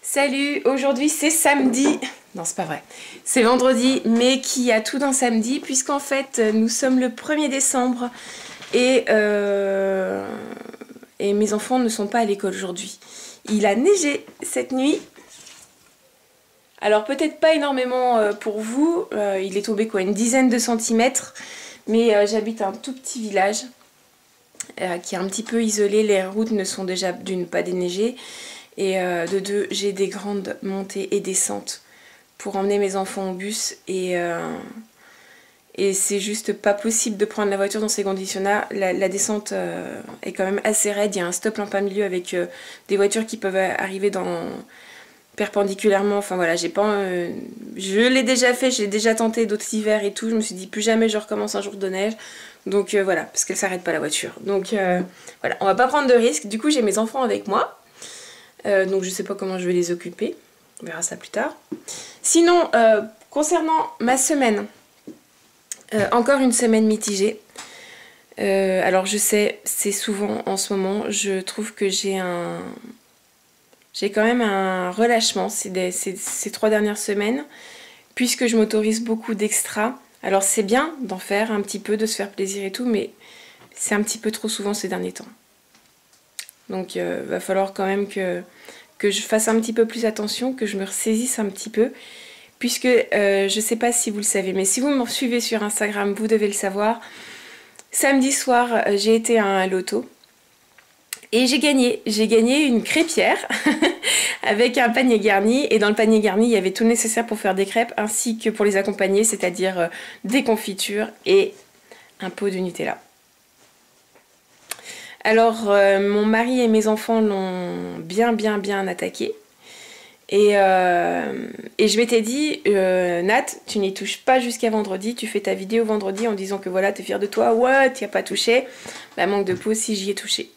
Salut, aujourd'hui c'est samedi, non c'est pas vrai, c'est vendredi, mais qui a tout d'un samedi, puisqu'en fait nous sommes le 1er décembre et mes enfants ne sont pas à l'école aujourd'hui. Il a neigé cette nuit, alors peut-être pas énormément pour vous, il est tombé quoi, une dizaine de centimètres, mais j'habite un tout petit village qui est un petit peu isolé, les routes ne sont déjà d'une pas déneigées. Et de deux, j'ai des grandes montées et descentes pour emmener mes enfants au bus. Et c'est juste pas possible de prendre la voiture dans ces conditions-là. La descente est quand même assez raide. Il y a un stop en plein milieu avec des voitures qui peuvent arriver perpendiculairement. Enfin voilà, je l'ai déjà fait, j'ai déjà tenté d'autres hivers et tout. Je me suis dit plus jamais je recommence un jour de neige. Donc voilà, parce qu'elle s'arrête pas la voiture. Donc voilà, on va pas prendre de risques. Du coup, j'ai mes enfants avec moi. Donc je sais pas comment je vais les occuper, on verra ça plus tard. Sinon, concernant ma semaine, encore une semaine mitigée. Alors je sais, c'est souvent en ce moment, je trouve que j'ai quand même un relâchement ces 3 dernières semaines, puisque je m'autorise beaucoup d'extra. Alors c'est bien d'en faire un petit peu, de se faire plaisir et tout, mais c'est un petit peu trop souvent ces derniers temps. Donc va falloir quand même que je fasse un petit peu plus attention, que je me ressaisisse un petit peu. Puisque je sais pas si vous le savez, mais si vous me suivez sur Instagram, vous devez le savoir. Samedi soir, j'ai été à un loto. Et j'ai gagné. J'ai gagné une crêpière avec un panier garni. Et dans le panier garni, il y avait tout le nécessaire pour faire des crêpes, ainsi que pour les accompagner, c'est-à-dire des confitures et un pot de Nutella. Alors, mon mari et mes enfants l'ont bien attaqué. Et je m'étais dit, Nat, tu n'y touches pas jusqu'à vendredi, tu fais ta vidéo vendredi en disant que voilà, t'es fière de toi, ouais, t'y as pas touché. Bah, manque de peau, si j'y ai touché.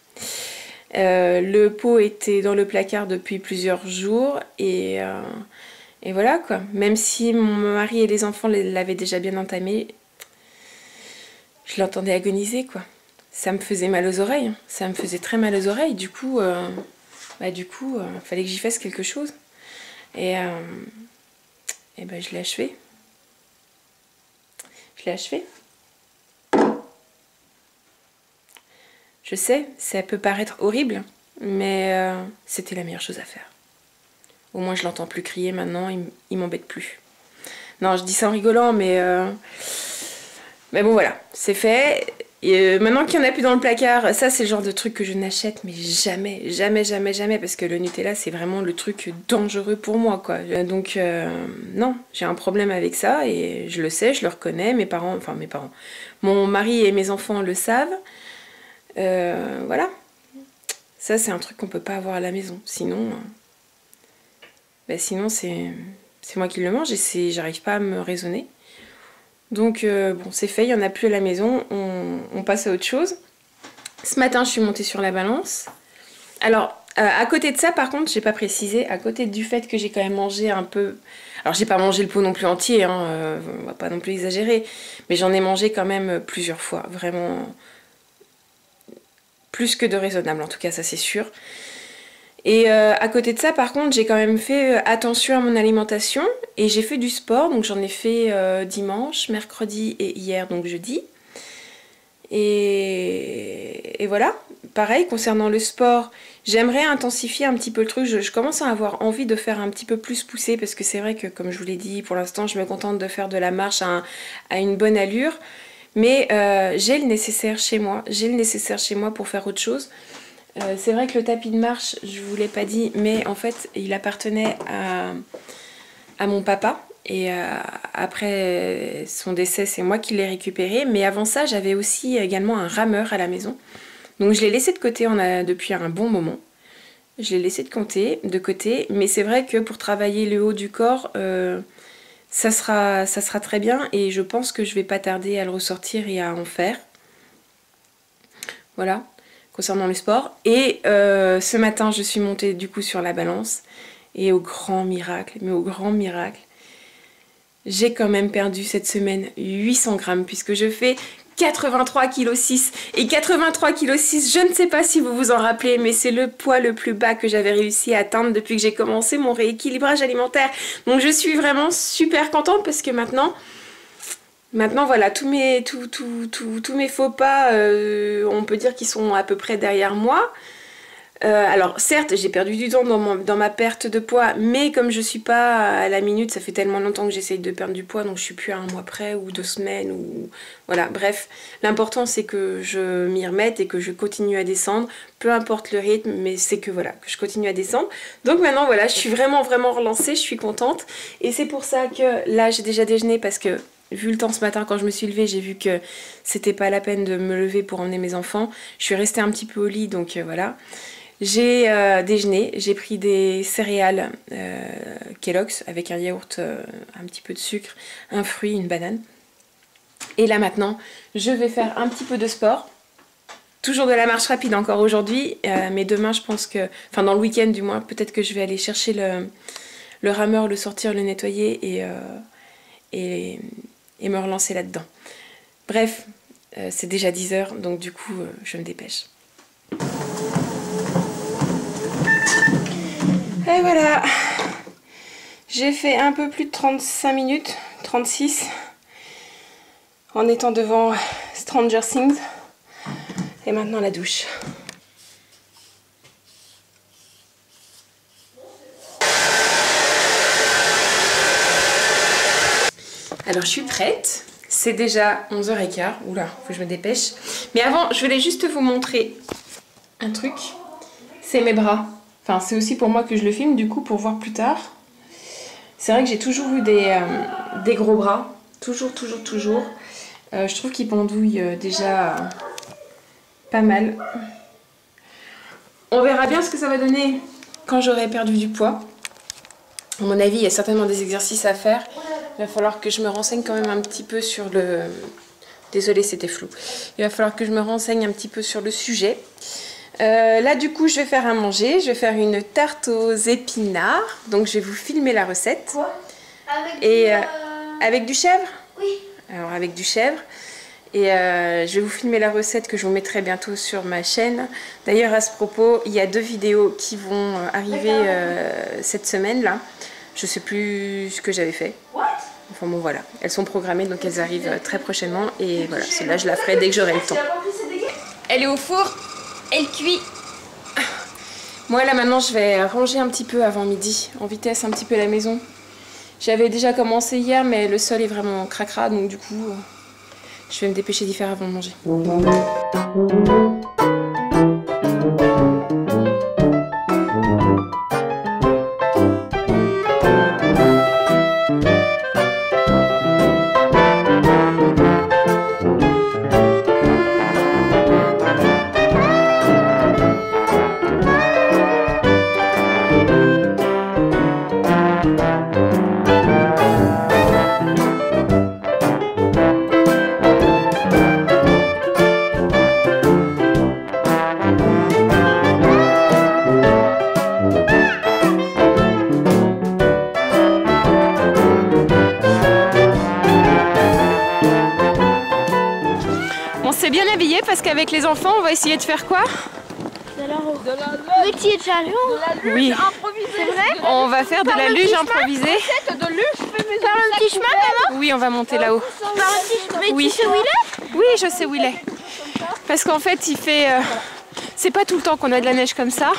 Le pot était dans le placard depuis plusieurs jours et voilà quoi. Même si mon mari et les enfants l'avaient déjà bien entamé, je l'entendais agoniser quoi. Ça me faisait mal aux oreilles, ça me faisait très mal aux oreilles. Du coup, fallait que j'y fasse quelque chose. Et ben je l'ai achevé. Je sais, ça peut paraître horrible, mais c'était la meilleure chose à faire. Au moins je l'entends plus crier maintenant, il m'embête plus. Non, je dis ça en rigolant, mais bon voilà, c'est fait. Et maintenant qu'il n'y en a plus dans le placard, ça c'est le genre de truc que je n'achète mais jamais, parce que le Nutella c'est vraiment le truc dangereux pour moi quoi. Donc non, j'ai un problème avec ça et je le sais, je le reconnais, mes parents, mon mari et mes enfants le savent. Voilà, ça c'est un truc qu'on peut pas avoir à la maison, sinon c'est moi qui le mange et j'arrive pas à me raisonner. Donc bon, c'est fait, il n'y en a plus à la maison, on passe à autre chose. Ce matin, je suis montée sur la balance. Alors, à côté de ça, par contre, j'ai pas précisé, à côté du fait que j'ai quand même mangé un peu... Alors, j'ai pas mangé le pot non plus entier, hein, on va pas non plus exagérer, mais j'en ai mangé quand même plusieurs fois, vraiment plus que de raisonnable, en tout cas, ça c'est sûr. Et à côté de ça, par contre, j'ai quand même fait attention à mon alimentation et j'ai fait du sport. Donc j'en ai fait dimanche, mercredi et hier, donc jeudi. Et voilà, pareil, concernant le sport, j'aimerais intensifier un petit peu le truc. Je commence à avoir envie de faire un petit peu plus pousser parce que c'est vrai que, comme je vous l'ai dit, pour l'instant, je me contente de faire de la marche à une bonne allure. Mais j'ai le nécessaire chez moi. J'ai le nécessaire chez moi pour faire autre chose. C'est vrai que le tapis de marche, je vous l'ai pas dit, mais en fait, il appartenait à mon papa. Et après son décès, c'est moi qui l'ai récupéré. Mais avant ça, j'avais aussi également un rameur à la maison. Donc je l'ai laissé de côté depuis un bon moment. Je l'ai laissé de côté. Mais c'est vrai que pour travailler le haut du corps, ça sera très bien. Et je pense que je vais pas tarder à le ressortir et à en faire. Voilà. Concernant le sport. Et ce matin, je suis montée du coup sur la balance. Et au grand miracle, j'ai quand même perdu cette semaine 800 grammes puisque je fais 83,6 kg. Et 83,6 kg, je ne sais pas si vous vous en rappelez, mais c'est le poids le plus bas que j'avais réussi à atteindre depuis que j'ai commencé mon rééquilibrage alimentaire. Donc je suis vraiment super contente parce que maintenant voilà, tous mes faux pas, on peut dire qu'ils sont à peu près derrière moi. Alors certes j'ai perdu du temps dans ma perte de poids, mais comme je suis pas à la minute, ça fait tellement longtemps que j'essaye de perdre du poids, donc je suis plus à un mois près ou 2 semaines ou voilà, bref, l'important c'est que je m'y remette et que je continue à descendre, peu importe le rythme, mais c'est que voilà, que je continue à descendre. Donc maintenant voilà, je suis vraiment relancée, je suis contente, et c'est pour ça que là j'ai déjà déjeuné parce que vu le temps ce matin quand je me suis levée, j'ai vu que c'était pas la peine de me lever pour emmener mes enfants. Je suis restée un petit peu au lit, donc voilà. J'ai déjeuné, j'ai pris des céréales Kellogg's avec un yaourt, un petit peu de sucre, un fruit, une banane. Et là maintenant, je vais faire un petit peu de sport. Toujours de la marche rapide encore aujourd'hui, mais demain je pense que, enfin dans le week-end du moins, peut-être que je vais aller chercher le rameur, le sortir, le nettoyer et me relancer là-dedans. Bref, c'est déjà 10 h, donc du coup je me dépêche. Et voilà, j'ai fait un peu plus de 35 minutes, 36, en étant devant Stranger Things. Et maintenant la douche. Alors je suis prête, c'est déjà 11h15, oula, faut que je me dépêche. Mais avant, je voulais juste vous montrer un truc, c'est mes bras. Enfin, c'est aussi pour moi que je le filme, du coup, pour voir plus tard. C'est vrai que j'ai toujours eu des gros bras. Toujours. Je trouve qu'ils pendouillent déjà pas mal. On verra bien ce que ça va donner quand j'aurai perdu du poids. À mon avis, il y a certainement des exercices à faire. Il va falloir que je me renseigne quand même un petit peu sur le... Désolée, c'était flou. Il va falloir que je me renseigne un petit peu sur le sujet. Là du coup je vais faire à manger, je vais faire une tarte aux épinards, donc je vais vous filmer la recette. Quoi? Avec du chèvre? Oui. Alors avec du chèvre, et je vais vous filmer la recette que je vous mettrai bientôt sur ma chaîne. D'ailleurs à ce propos, il y a 2 vidéos qui vont arriver cette semaine là, je sais plus ce que j'avais fait. Enfin bon voilà, elles sont programmées donc elles arrivent très prochainement, et voilà, celle-là je la ferai dès que j'aurai le temps. Elle est au four. Elle cuit. Moi là maintenant je vais ranger un petit peu avant midi, en vitesse un petit peu la maison. J'avais déjà commencé hier mais le sol est vraiment cracra, donc du coup je vais me dépêcher d'y faire avant de manger. Bien habillé parce qu'avec les enfants on va essayer de faire quoi? De la métier de jalon. Oui. C'est vrai? On va faire de la luge improvisée. Par un petit chemin, maman? Oui, on va monter là-haut. Par un petit chemin. Mais oui. tu sais où il est? Oui, je sais où il est. Parce qu'en fait il fait... c'est pas tout le temps qu'on a de la neige comme ça.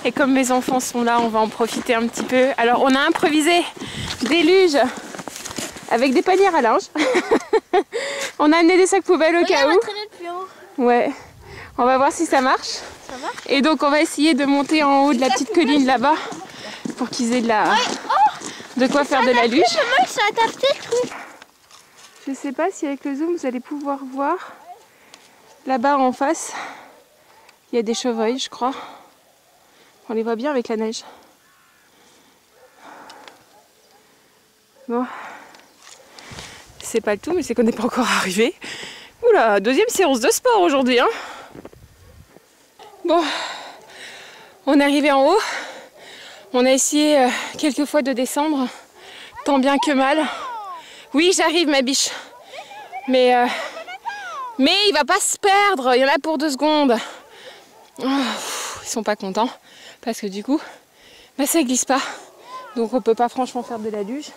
Et comme mes enfants sont là, on va en profiter un petit peu. Alors on a improvisé des luges avec des panières à linge. On a amené des sacs poubelles au cas où. Ouais. On va voir si ça marche. Ça marche. Et donc on va essayer de monter en haut de la petite colline là-bas pour qu'ils aient de quoi faire de la luge. Comment ça a adapté le truc? Je sais pas si avec le zoom vous allez pouvoir voir. Là-bas en face, il y a des chevreuils, je crois. On les voit bien avec la neige. Bon. C'est pas le tout, mais c'est qu'on n'est pas encore arrivé. Oula, 2e séance de sport aujourd'hui, hein. Bon, on est arrivé en haut. On a essayé quelques fois de descendre, tant bien que mal. Oui, j'arrive ma biche. Mais Mais il va pas se perdre, il y en a pour 2 secondes. Oh, ils sont pas contents parce que du coup, bah, ça glisse pas. Donc on peut pas franchement faire de la luge.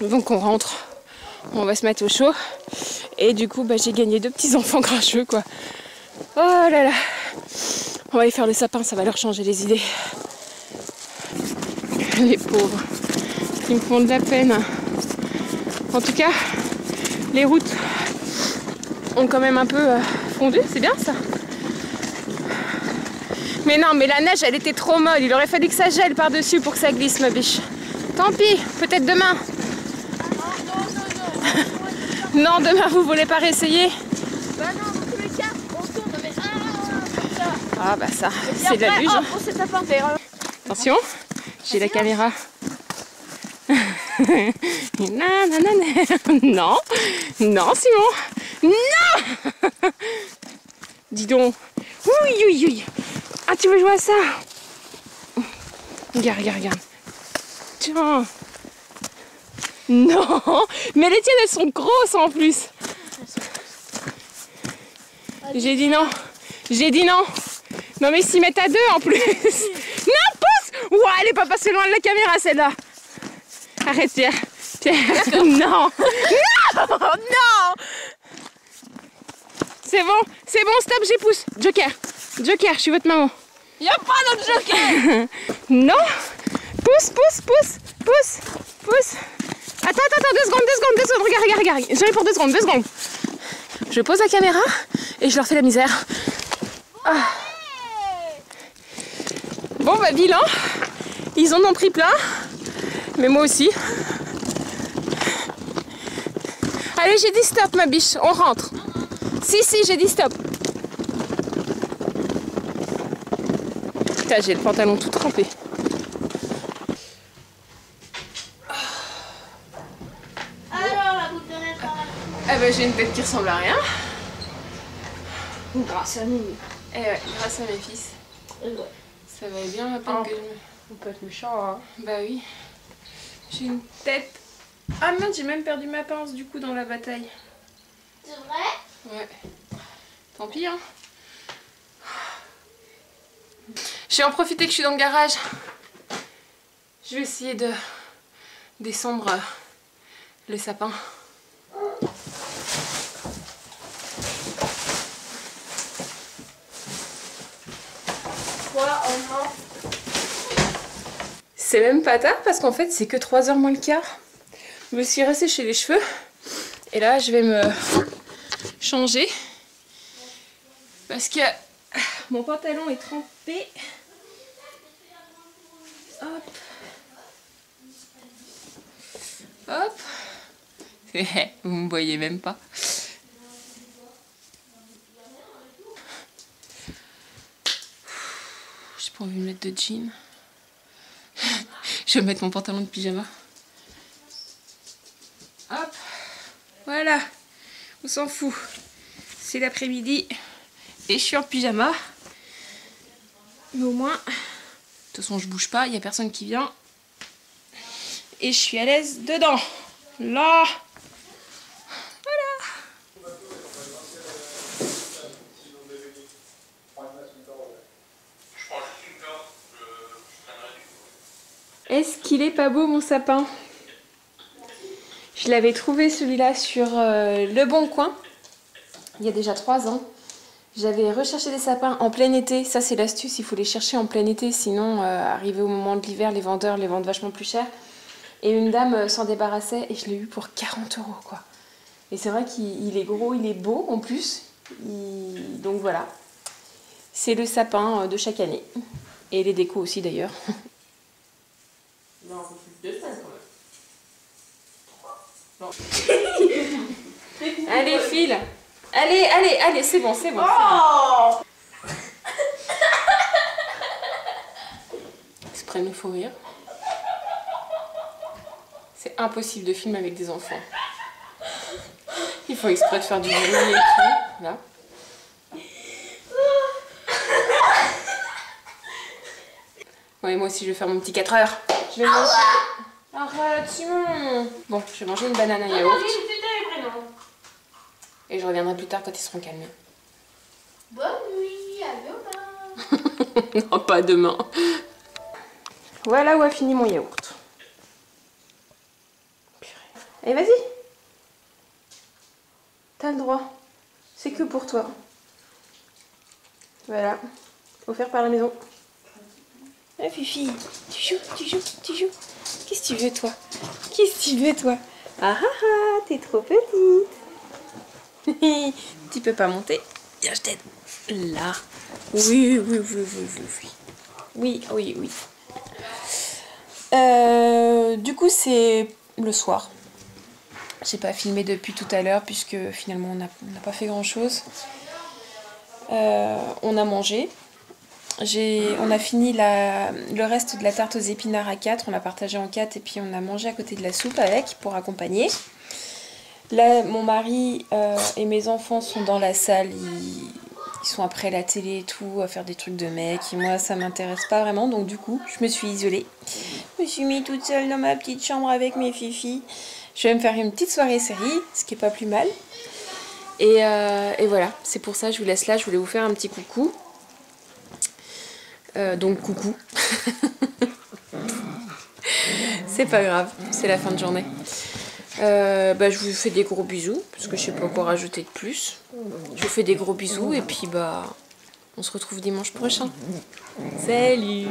Donc on rentre, on va se mettre au chaud. Et du coup, bah, j'ai gagné 2 petits enfants grincheux quoi. Oh là là. On va aller faire le sapin, ça va leur changer les idées. Les pauvres, ils me font de la peine. En tout cas, les routes ont quand même un peu fondu, c'est bien ça. Mais non, mais la neige, elle était trop molle. Il aurait fallu que ça gèle par-dessus pour que ça glisse, ma biche. Tant pis, peut-être demain. Non, demain, vous voulez pas réessayer? Bah non, dans tous les cas, on tourne, mais comme ça. Ah bah ça, c'est de la luge. Oh, c'est sapin. Attention, j'ai la caméra. Non, non Simon, non. Dis donc. Oui, oui, oui. Ah, tu veux jouer à ça? Regarde, regarde, regarde. Tiens. Non, mais les tiennes, elles sont grosses en plus. J'ai dit non. J'ai dit non. Non, mais s'y mettent à 2 en plus. Non, pousse. Ouah, elle est pas passée loin de la caméra, celle-là. Arrête, Pierre. Pierre, non. Non, non. C'est bon, stop, j'épousse. Joker, Joker, je suis votre maman. Y'a pas de joker. Non. Pousse, pousse, pousse, pousse, pousse. Attends, 2 secondes, regarde. J'en ai pour 2 secondes. Je pose la caméra et je leur fais la misère. Ah. Bon, bah, bilan. Ils en ont pris plein. Mais moi aussi. Allez, j'ai dit stop, ma biche, on rentre. Si, j'ai dit stop. Putain, j'ai le pantalon tout trempé. Alors, la boucle de neige par là. Eh ben, j'ai une tête qui ressemble à rien. Grâce à nous. Eh ouais, grâce à mes fils. Ouais. Ça va bien à peine que je me... On peut être méchant, hein. Bah oui. J'ai une tête... Ah merde, j'ai même perdu ma pince du coup dans la bataille. C'est vrai? Ouais. Tant pis, hein. Je vais en profiter que je suis dans le garage. Je vais essayer de descendre le sapin. Quoi, on ment? C'est même pas tard parce qu'en fait c'est que 3h moins le quart. Je me suis resséché les cheveux et là je vais me changer parce que mon pantalon est trempé. Hop. Hop. Vous me voyez même pas. J'ai pas envie de me mettre de jean. Je vais mettre mon pantalon de pyjama. Hop. Voilà. On s'en fout. C'est l'après-midi. Et je suis en pyjama. Mais au moins... De toute façon, je bouge pas. Il n'y a personne qui vient. Et je suis à l'aise dedans. Là. Voilà. Est-ce qu'il est pas beau mon sapin? Je l'avais trouvé celui-là sur Le Bon Coin, il y a déjà 3 ans. J'avais recherché des sapins en plein été, ça c'est l'astuce, il faut les chercher en plein été, sinon arrivé au moment de l'hiver, les vendeurs les vendent vachement plus cher. Et une dame s'en débarrassait et je l'ai eu pour 40 € quoi. Et c'est vrai qu'il est gros, il est beau en plus, donc voilà. C'est le sapin de chaque année. Et les décos aussi d'ailleurs. Non, on peut 2 semaines quand même. Non. Allez, file. Allez, c'est bon. Oh! Exprès nous faut rire. C'est impossible de filmer avec des enfants. Il faut exprès de faire du bruit et tout. Là. Ouais, moi aussi je vais faire mon petit 4 heures. Je vais manger... Arrête, Simon. Bon, je vais manger une banane à yaourt. Et je reviendrai plus tard quand ils seront calmés. Bonne nuit, à demain. Non, pas demain. Voilà où a fini mon yaourt. Allez, vas-y. T'as le droit. C'est que pour toi. Voilà. Offert par la maison. Ah, Fifi, tu joues. Qu'est-ce que tu veux, toi? Ah ah ah, t'es trop petite. Tu peux pas monter? Viens, je t'aide. Là. Oui. Oui. Du coup, c'est le soir. J'ai pas filmé depuis tout à l'heure puisque finalement on n'a pas fait grand chose. On a mangé. On a fini le reste de la tarte aux épinards à 4. On l'a partagé en 4 et puis on a mangé à côté de la soupe avec pour accompagner. Là, mon mari et mes enfants sont dans la salle. Ils sont après la télé et tout, à faire des trucs de mecs. Et moi, ça m'intéresse pas vraiment. Donc du coup, je me suis isolée. Je me suis mis toute seule dans ma petite chambre avec mes fifis. Je vais me faire une petite soirée série, ce qui est pas plus mal. Et voilà, c'est pour ça que je vous laisse là. Je voulais vous faire un petit coucou. Donc coucou. C'est pas grave, c'est la fin de journée. Je vous fais des gros bisous, parce que je sais pas quoi rajouter de plus. Je vous fais des gros bisous et puis on se retrouve dimanche prochain. Salut.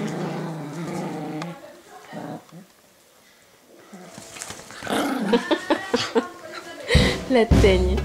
La teigne.